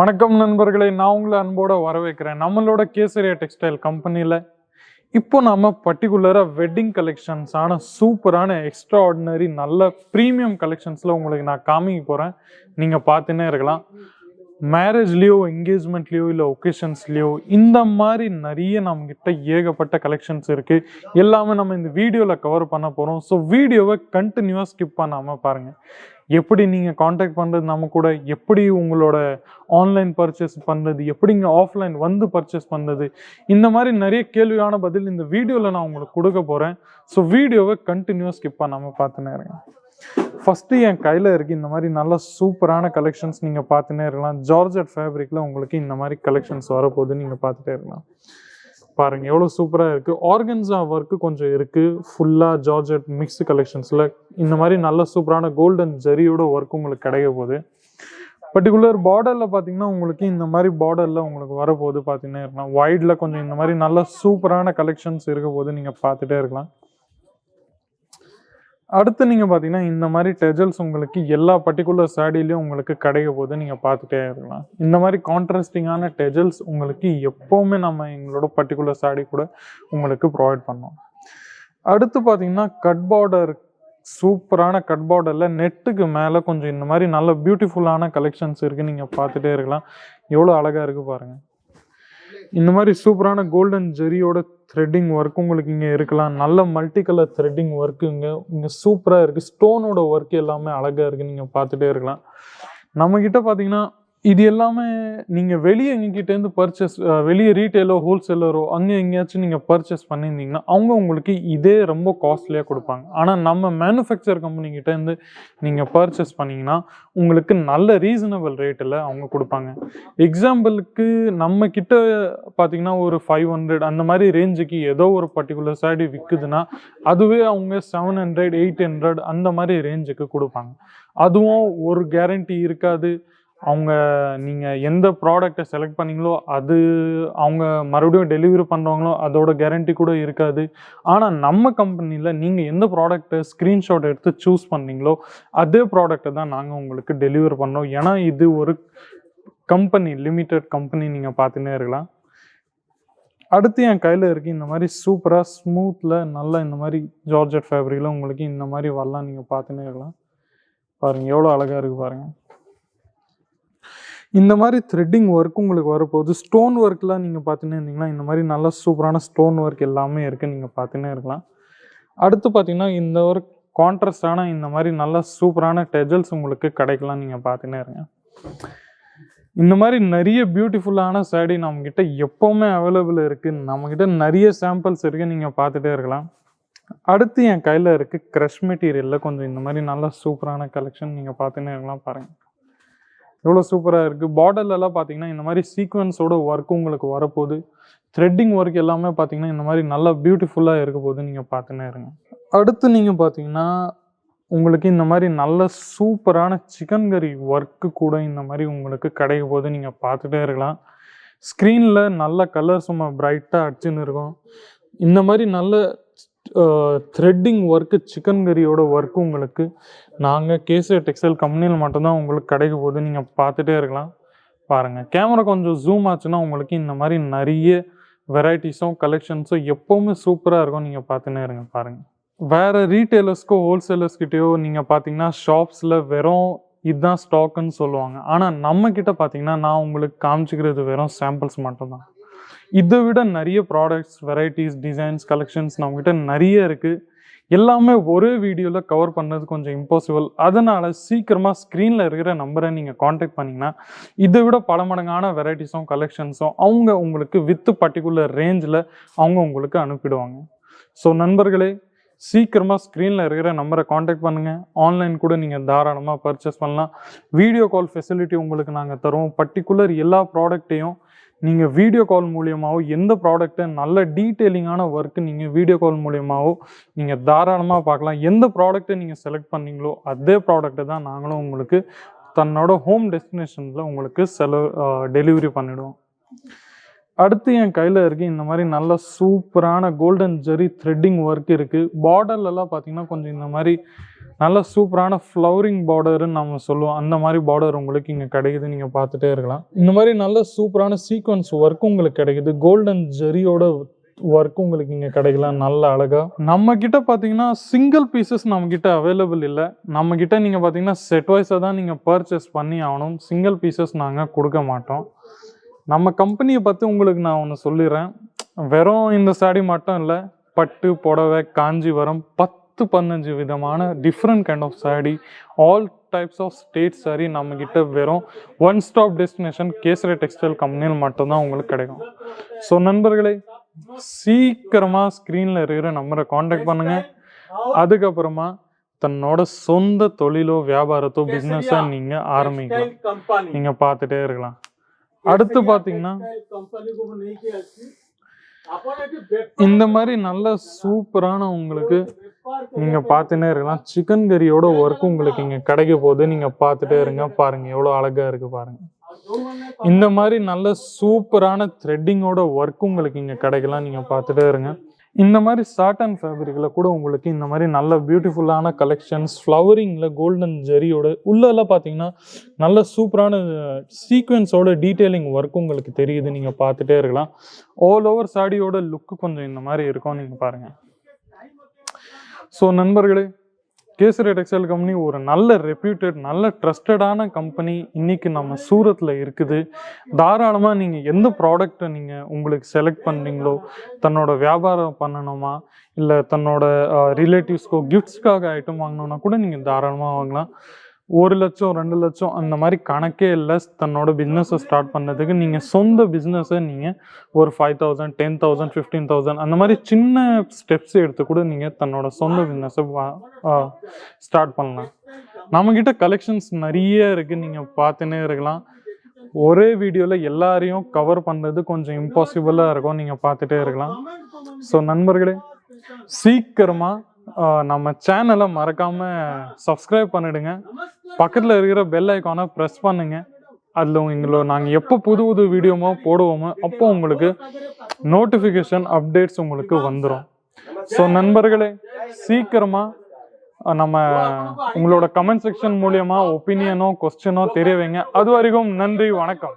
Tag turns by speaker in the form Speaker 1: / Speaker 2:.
Speaker 1: வணக்கம் நண்பர்களே, நான் உங்களை அன்போட வரவேற்கிறேன். நம்மளோட கேசரியா டெக்ஸ்டைல் கம்பெனியில் இப்போ நாம பர்டிகுலராக வெட்டிங் கலெக்ஷன்ஸான சூப்பரான எக்ஸ்ட்ரா ஆர்டினரி நல்ல ப்ரீமியம் கலெக்ஷன்ஸில் உங்களுக்கு நான் காமிக்க போகிறேன். நீங்கள் பார்த்துன்னே இருக்கலாம். மேரேஜ்லேயோ என்கேஜ்மெண்ட்லேயோ இல்லை ஒகேஷன்ஸ்லேயோ இந்த மாதிரி நிறைய நம்மக்கிட்ட ஏகப்பட்ட கலெக்ஷன்ஸ் இருக்குது. எல்லாமே நம்ம இந்த வீடியோவில் கவர் பண்ண போகிறோம். ஸோ வீடியோவை கண்டினியூவாக ஸ்கிப் பண்ணாமல் பாருங்கள். எப்படி நீங்கள் காண்டாக்ட் பண்ணுறது நம்ம கூட, எப்படி உங்களோட ஆன்லைன் பர்ச்சேஸ் பண்ணுறது, எப்படிங்க ஆஃப்லைன் வந்து பர்ச்சேஸ் பண்ணுறது, இந்த மாதிரி நிறைய கேள்வியான பதில் இந்த வீடியோவில் நான் உங்களுக்கு கொடுக்க போகிறேன். ஸோ வீடியோவை கண்டினியூவாக ஸ்கிப் பண்ணாமல் பார்த்துன்னே இருங்க. ஃபஸ்ட்டு என் கையில் இருக்குது இந்த மாதிரி நல்ல சூப்பரான கலெக்ஷன்ஸ். நீங்கள் பார்த்துன்னே இருக்கலாம். ஜார்ஜெட் ஃபேப்ரிக்கில் உங்களுக்கு இந்த மாதிரி கலெக்ஷன்ஸ் வரப்போகுது. நீங்கள் பார்த்துட்டே இருக்கலாம். பாருங்கள் எவ்வளோ சூப்பராக இருக்குது. ஆர்கன்ஸா ஒர்க்கு கொஞ்சம் இருக்குது. ஃபுல்லாக ஜார்ஜெட் மிக்ஸ்டு கலெக்ஷன்ஸில் இந்த மாதிரி நல்ல சூப்பரான கோல்டன் ஜரியோட ஒர்க் உங்களுக்கு கிடைக்க போகுது. பர்டிகுலர் பார்டரில் பார்த்தீங்கன்னா உங்களுக்கு இந்த மாதிரி பார்டரில் உங்களுக்கு வரப்போகுது. பார்த்துன்னே இருக்கலாம். வைடில் கொஞ்சம் இந்த மாதிரி நல்ல சூப்பரான கலெக்ஷன்ஸ் இருக்க போது நீங்கள் பார்த்துட்டே இருக்கலாம். அடுத்து நீங்கள் பார்த்தீங்கன்னா இந்த மாதிரி டெஜல்ஸ் உங்களுக்கு எல்லா பர்டிகுலர் சாரீலையும் உங்களுக்கு கிடைக்க போது நீங்கள் பார்த்துட்டே இருக்கலாம். இந்த மாதிரி கான்ட்ராஸ்டிங்கான டெஜல்ஸ் உங்களுக்கு எப்போவுமே நம்ம எங்களோட பர்டிகுலர் சாரீ கூட உங்களுக்கு ப்ரொவைட் பண்ணோம். அடுத்து பார்த்தீங்கன்னா கட் பார்டர், சூப்பரான கட் பார்டரில் நெட்டுக்கு மேலே கொஞ்சம் இந்த மாதிரி நல்ல பியூட்டிஃபுல்லான கலெக்ஷன்ஸ் இருக்குது. நீங்கள் பார்த்துட்டே இருக்கலாம். எவ்வளோ அழகாக இருக்குது பாருங்கள். இந்த மாதிரி சூப்பரான கோல்டன் ஜெரியோட த்ரெட்டிங் ஒர்க் உங்களுக்கு இங்கே இருக்கலாம். நல்ல மல்டி கலர் த்ரெட்டிங் ஒர்க்கு இங்கே சூப்பராக இருக்குது. ஸ்டோனோட ஒர்க் எல்லாமே அழகாக இருக்குது. நீங்கள் பார்த்துட்டே இருக்கலாம். நம்மக்கிட்ட பார்த்தீங்கன்னா இது எல்லாமே நீங்கள் வெளியே எங்ககிட்டேருந்து பர்ச்சேஸ், வெளியே ரீட்டெயிலோ ஹோல்சேலரோ அங்கே எங்கேயாச்சும் நீங்கள் பர்ச்சேஸ் பண்ணியிருந்தீங்கன்னா அவங்க உங்களுக்கு இதே ரொம்ப காஸ்ட்லியாக கொடுப்பாங்க. ஆனால் நம்ம மேனுஃபேக்சர் கம்பெனிக்கிட்டேருந்து நீங்கள் பர்ச்சேஸ் பண்ணிங்கன்னா உங்களுக்கு நல்ல ரீசனபிள் ரேட்டில் அவங்க கொடுப்பாங்க. எக்ஸாம்பிளுக்கு நம்மக்கிட்ட பார்த்தீங்கன்னா ஒரு 500 அந்த மாதிரி ரேஞ்சுக்கு ஏதோ ஒரு பர்டிகுலர் சாரீ விற்குதுன்னா அதுவே அவங்க 700 800 அந்த மாதிரி ரேஞ்சுக்கு கொடுப்பாங்க. அதுவும் ஒரு கேரண்டி இருக்காது. அவங்க நீங்கள் எந்த ப்ராடக்டை செலக்ட் பண்ணிங்களோ அது அவங்க மறுபடியும் டெலிவரி பண்ணுறவங்களோ அதோட கேரண்டி கூட இருக்காது. ஆனால் நம்ம கம்பெனியில் நீங்கள் எந்த ப்ராடக்டை ஸ்க்ரீன்ஷாட் எடுத்து சூஸ் பண்ணீங்களோ அதே ப்ராடக்டை தான் நாங்கள் உங்களுக்கு டெலிவரி பண்ணோம். ஏன்னா இது ஒரு கம்பெனி, லிமிட்டட் கம்பெனி. நீங்கள் பார்த்துன்னே இருக்கலாம். அடுத்து என் கையில் இருக்குது இந்த மாதிரி சூப்பராக ஸ்மூத்தில் நல்லா இந்த மாதிரி ஜார்ஜெட் ஃபேப்ரிக்கில் உங்களுக்கு இந்த மாதிரி வரலாம். நீங்கள் பார்த்துன்னே இருக்கலாம். பாருங்கள் எவ்வளோ அழகாக இருக்குது பாருங்கள். இந்த மாதிரி த்ரெட்டிங் ஒர்க் உங்களுக்கு வரப்போகுது. ஸ்டோன் ஒர்க்லாம் நீங்கள் பார்த்துன்னே இருந்தீங்கன்னா இந்த மாதிரி நல்ல சூப்பரான ஸ்டோன் ஒர்க் எல்லாமே இருக்குது. நீங்கள் பார்த்துன்னே இருக்கலாம். அடுத்து பார்த்தீங்கன்னா இந்த ஒரு கான்ட்ராஸ்டான இந்த மாதிரி நல்ல சூப்பரான டெஜல்ஸ் உங்களுக்கு கிடைக்கலாம். நீங்கள் பார்த்துன்னே இருங்க. இந்த மாதிரி நிறைய பியூட்டிஃபுல்லான சாரீ நம்மக்கிட்ட எப்போவுமே அவைலபிள் இருக்குது. நம்மக்கிட்ட நிறைய சாம்பிள்ஸ் இருக்குது. நீங்கள் பார்த்துட்டே இருக்கலாம். அடுத்து என் கையில் இருக்குது க்ரஷ் மெட்டீரியலில் கொஞ்சம் இந்த மாதிரி நல்ல சூப்பரான கலெக்ஷன். நீங்கள் பார்த்துன்னே இருக்கலாம். பாருங்கள் எவ்வளோ சூப்பராக இருக்குது. பார்டர்லலாம் பார்த்தீங்கன்னா இந்த மாதிரி சீக்வன்ஸோட ஒர்க் உங்களுக்கு வரப்போகுது. த்ரெட்டிங் ஒர்க் எல்லாமே பார்த்தீங்கன்னா இந்த மாதிரி நல்லா பியூட்டிஃபுல்லாக இருக்க போது. நீங்கள் பார்த்துன்னே இருங்க. அடுத்து நீங்கள் பார்த்தீங்கன்னா உங்களுக்கு இந்த மாதிரி நல்ல சூப்பரான சிக்கன் கறி ஒர்க்கு கூட இந்த மாதிரி உங்களுக்கு கிடைக்க போது. நீங்கள் பார்த்துட்டே இருக்கலாம். ஸ்க்ரீனில் நல்ல கலர் சும்மா பிரைட்டாக அடிச்சுன்னு இருக்கும். இந்த மாதிரி நல்ல த்ரெட்டிங் ஒர்க்கு, சிக்கன் கறியோட ஒர்க்கு உங்களுக்கு நாங்கள் கேசரியா டெக்ஸ்டைல் கம்பெனியில் மட்டும்தான் உங்களுக்கு கிடைக்க போகுது. நீங்கள் பார்த்துட்டே இருக்கலாம். பாருங்கள் கேமரா கொஞ்சம் ஜூம் ஆச்சுன்னா உங்களுக்கு இந்த மாதிரி நிறைய வெரைட்டிஸும் கலெக்ஷன்ஸும் எப்போவுமே சூப்பராக இருக்கும். நீங்கள் பார்த்துன்னே இருங்க. பாருங்கள் வேறு ரீட்டெயிலர்ஸ்க்கோ ஹோல்சேலர்ஸ்கிட்டயோ நீங்கள் பார்த்தீங்கன்னா ஷாப்ஸில் வெறும் இதுதான் ஸ்டாக்குன்னு சொல்லுவாங்க. ஆனால் நம்மக்கிட்ட பார்த்தீங்கன்னா நான் உங்களுக்கு காமிச்சிக்கிறது வெறும் சாம்பிள்ஸ் மட்டும்தான். இதை விட நிறைய ப்ராடக்ட்ஸ், வெரைட்டிஸ், டிசைன்ஸ், கலெக்ஷன்ஸ் நம்மகிட்ட நிறைய இருக்குது. எல்லாமே ஒரே வீடியோவில் கவர் பண்ணது கொஞ்சம் இம்பாசிபிள். அதனால் சீக்கிரமாக ஸ்க்ரீனில் இருக்கிற நம்பரை நீங்கள் காண்டாக்ட் பண்ணிங்கன்னா இதை விட பல மடங்கான வெரைட்டிஸும் கலெக்ஷன்ஸும் அவங்க உங்களுக்கு வித் பர்டிகுலர் ரேஞ்சில் அவங்க உங்களுக்கு அனுப்பிடுவாங்க. ஸோ நண்பர்களே, சீக்கிரமாக ஸ்க்ரீனில் இருக்கிற நம்பரை காண்டாக்ட் பண்ணுங்கள். ஆன்லைன் கூட நீங்கள் தாராளமாக பர்ச்சேஸ் பண்ணலாம். வீடியோ கால் ஃபெசிலிட்டி உங்களுக்கு நாங்கள் தருவோம். பர்டிகுலர் எல்லா ப்ராடக்டையும் நீங்கள் வீடியோ கால் மூலியமாகவோ எந்த ப்ராடக்ட்டை நல்ல டீட்டெயிலிங்கான ஒர்க்கு நீங்கள் வீடியோ கால் மூலியமாகவோ நீங்கள் தாராளமாக பார்க்கலாம். எந்த ப்ராடக்ட்டை நீங்கள் செலக்ட் பண்ணீங்களோ அதே ப்ராடக்ட்டை தான் நாங்களும் உங்களுக்கு தன்னோட ஹோம் டெஸ்டினேஷனில் உங்களுக்கு டெலிவரி பண்ணிவிடுவோம். அடுத்து என் கையில் இருக்குது இந்த மாதிரி நல்ல சூப்பரான கோல்டன் ஜெரி த்ரெட்டிங் ஒர்க் இருக்குது. பார்டர்லலாம் பார்த்தீங்கன்னா கொஞ்சம் இந்த மாதிரி நல்ல சூப்பரான ஃப்ளவரிங் பார்டர்னு நம்ம சொல்லுவோம். அந்த மாதிரி பார்டர் உங்களுக்கு இங்கே கிடைக்குது, நீங்கள் பார்த்துட்டே இருக்கலாம். இந்த மாதிரி நல்ல சூப்பரான சீக்வன்ஸ் ஒர்க் உங்களுக்கு கிடைக்குது. கோல்டன் ஜெரியோட ஒர்க் உங்களுக்கு இங்கே கிடைக்கலாம் நல்ல அழகாக. நம்மக்கிட்ட பார்த்தீங்கன்னா சிங்கிள் பீசஸ் நம்மக்கிட்ட அவைலபிள் இல்லை. நம்மக்கிட்ட நீங்கள் பார்த்தீங்கன்னா செட் வைஸாக தான் நீங்கள் பர்ச்சேஸ் பண்ணி ஆகணும். சிங்கிள் பீசஸ் நாங்கள் கொடுக்க மாட்டோம். நம்ம கம்பெனியை பற்றி உங்களுக்கு நான் ஒன்று சொல்லிடுறேன். வெறும் இந்த சாரி மட்டும் இல்லை, பட்டு புடவை காஞ்சிவரம் 10-15 விதமான different kind of sari, all types of state sari நம்மக்கிட்ட வெறும் one stop destination Kesari textile கம்பெனியில் மட்டும்தான் உங்களுக்கு கிடைக்கும். ஸோ நண்பர்களே, சீக்கிரமாக ஸ்க்ரீனில் இருக்கிற நம்பரை காண்டாக்ட் பண்ணுங்கள். அதுக்கப்புறமா தன்னோட சொந்த தொழிலோ வியாபாரத்தோ பிஸ்னஸோ நீங்கள் ஆரம்பிக்கலாம். நீங்கள் பார்த்துட்டே இருக்கலாம். அடுத்து பார்த்தீங்கன்னா இந்த மாதிரி நல்ல சூப்பரான உங்களுக்கு நீங்கள் பார்த்துட்டே இருக்கலாம் சிக்கன் கறியோட ஒர்க் உங்களுக்கு இங்கே கிடைக்க போகுது. நீங்கள் பார்த்துட்டே இருங்க, பாருங்கள் எவ்வளோ அழகாக இருக்குது பாருங்கள். இந்த மாதிரி நல்ல சூப்பரான த்ரெட்டிங்கோட ஒர்க் உங்களுக்கு இங்கே கிடைக்கலாம். நீங்கள் பார்த்துட்டே இருங்க. இந்த மாதிரி சாட்டன் ஃபேப்ரிக்கில் கூட உங்களுக்கு இந்த மாதிரி நல்ல பியூட்டிஃபுல்லான கலெக்ஷன்ஸ் ஃப்ளவரிங்கில் கோல்டன் ஜெரியோட உள்ளெல்லாம் பார்த்தீங்கன்னா நல்ல சூப்பரான சீக்வென்ஸோட டீட்டெயிலிங் ஒர்க் உங்களுக்கு தெரியுது. நீங்கள் பார்த்துட்டே இருக்கலாம். ஆல் ஓவர் சாடியோட லுக்கு கொஞ்சம் இந்த மாதிரி இருக்கும். நீங்கள் பாருங்கள். ஸோ நண்பர்களே, கேசரி டெக்ஸ்டைல் கம்பெனி ஒரு நல்ல ரெப்யூட்டட் நல்ல ட்ரஸ்டடான கம்பெனி இன்னைக்கு நம்ம சூரத்தில் இருக்குது. தாராளமாக நீங்கள் எந்த ப்ராடக்டை நீங்கள் உங்களுக்கு செலக்ட் பண்ணுறீங்களோ, தன்னோட வியாபாரம் பண்ணணுமா இல்லை தன்னோட ரிலேட்டிவ்ஸ்க்கோ கிஃப்ட்ஸ்க்காக ஐட்டம் வாங்கணுன்னா கூட நீங்கள் தாராளமாக வாங்கலாம். 1 லட்சம் 2 லட்சம் அந்த மாதிரி கணக்கே இல்லை. தன்னோட பிஸ்னஸை ஸ்டார்ட் பண்ணதுக்கு நீங்கள் சொந்த பிஸ்னஸை நீங்கள் ஒரு 5,000 10,000 15,000 அந்த மாதிரி சின்ன ஸ்டெப்ஸ் எடுத்து கூட நீங்கள் தன்னோட சொந்த பிஸ்னஸை ஸ்டார்ட் பண்ணலாம். நம்மக்கிட்ட கலெக்ஷன்ஸ் நிறைய இருக்குது. நீங்கள் பார்த்துன்னே இருக்கலாம். ஒரே வீடியோவில் எல்லாரையும் கவர் பண்ணுறது கொஞ்சம் இம்பாசிபிளாக இருக்கும். நீங்கள் பார்த்துட்டே இருக்கலாம். ஸோ நண்பர்களே, சீக்கிரமாக நம்ம சேனலை மறக்காமல் சப்ஸ்கிரைப் பண்ணிடுங்க. பக்கத்தில் இருக்கிற பெல் ஐக்கானை ப்ரெஸ் பண்ணுங்கள். அதில் நாங்கள் எப்போ புது புது வீடியோமோ போடுவோமோ அப்போ உங்களுக்கு நோட்டிஃபிகேஷன் அப்டேட்ஸ் உங்களுக்கு வந்துடும். ஸோ நண்பர்களே, சீக்கிரமாக நம்ம உங்களோட கமெண்ட் செக்ஷன் மூலியமாக ஒப்பீனியனோ கொஸ்டினோ தெரிய வைங்க. அது வரைக்கும் நன்றி, வணக்கம்.